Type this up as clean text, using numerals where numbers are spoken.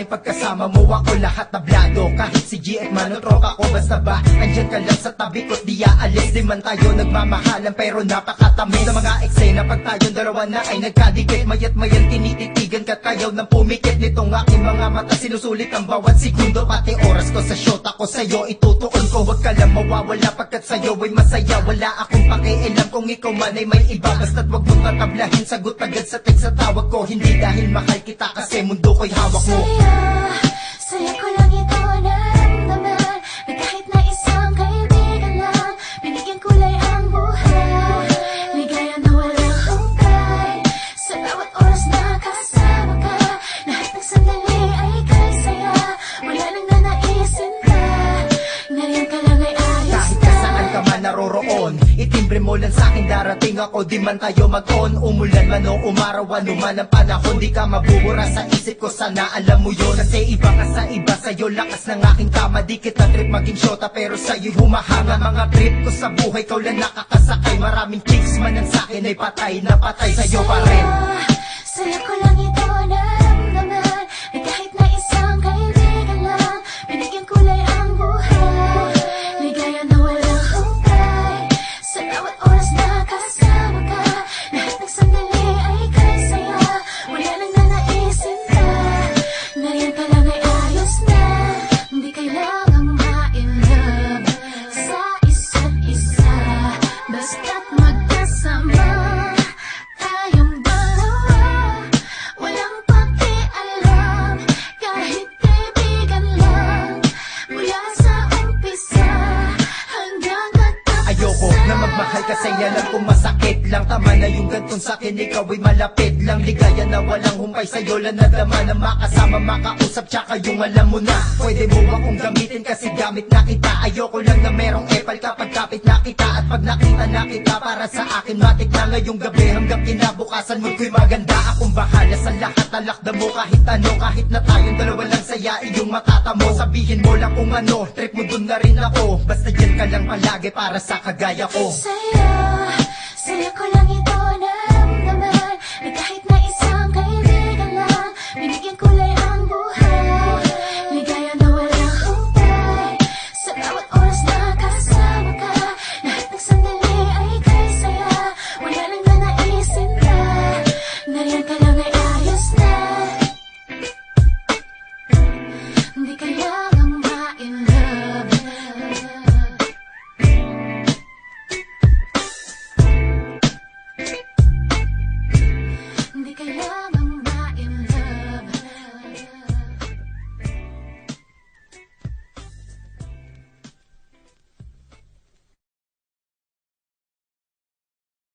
masasanay pagkasama mo. Ako lahat tablado, kahit si G at manotropa ko. Basta ba, andyan ka lang sa tabi ko't di aalis. Di man tayo nagmamahalan pero napakatamis. Sa mga eksena pag tayong dalawa na ay nagkadikit, mayat mayan tinititigan ka't kayaw ng pumikit. Nitong aking mga mata sinusulit ang bawat segundo, pati oras ko sa shot ako sa'yo itutuon ko. Huwag ka lang mawawala pagkat sa'yo ay masaya. Wala akong pakialam kung ikaw man ay may iba, basta't wag mong tatablahin, sagot agad sa text sa tawag ko. Hindi dahil mahal kita kasi mundo ko'y hawak mo. Saya ko lang ito naramdaman, na kahit na isang kaibigan lang, binigyan kulay ang buhay. Ligaya na walang hungkay, sa bawat oras na kasama ka, lahat ng sandali ay kay saya. Wala nang nanaisin pa, ngayon ka lang ay ayos Kahit na. saan ka man naroroon, itimbre mo lang sa'kin, darating ako. Di man tayo mag-on, umulan man o umaraw, ano man ang panahon, di ka mabubura sa isip ko, sana alam mo yun. Kasi iba ka sa iba, sa'yo lakas ng aking kama. Di kita trip maging shota pero sa'yo'y humahanga. Mga trip ko sa buhay, ikaw lang nakakasakay. Maraming chicks man ang sa'kin ay patay na patay, sa'yo pa rin. Saya ko lang ito naramdaman, na kahit na isang kaibigan lang, binigyan kulay ang buhay. Ligaya na walang hungkay, sa bawat oras na kasama ka, lahat ng sandali ay kay saya. Wala nang nanaisin pa, ngayon ka lang ay ayos na. Hindi kailangang ma-inlove sa isa't isa, basta't magkasama tayong dalawa. Walang pakialam, kahit kaibigan lang, mula sa umpisa hanggang katapos. Ayoko na magmahal kasi alam kong masakit lang. Tama na yung gantong sa'kin, ikaw ay malapit lang. Ligaya na walang humpay sa'yo lang nadama, na makasama, makausap, tsaka yung alam mo na pwede mo akong gamitin kasi gamit na kita. Ayoko lang na merong epal kapag kapit na kita, at pag nakita na kita para sa akin matik na ngayong gabi hanggang kinabukasan mo ko'y maganda. Akong bahala sa lahat, talakda mo kahit ano, kahit na tayong dalawa lang saya iyong matatamo. Sabihin mo lang kung ano, trip mo dun na rin ako, basta yan ka lang palagi para sa kagaya ko. Saya ko lang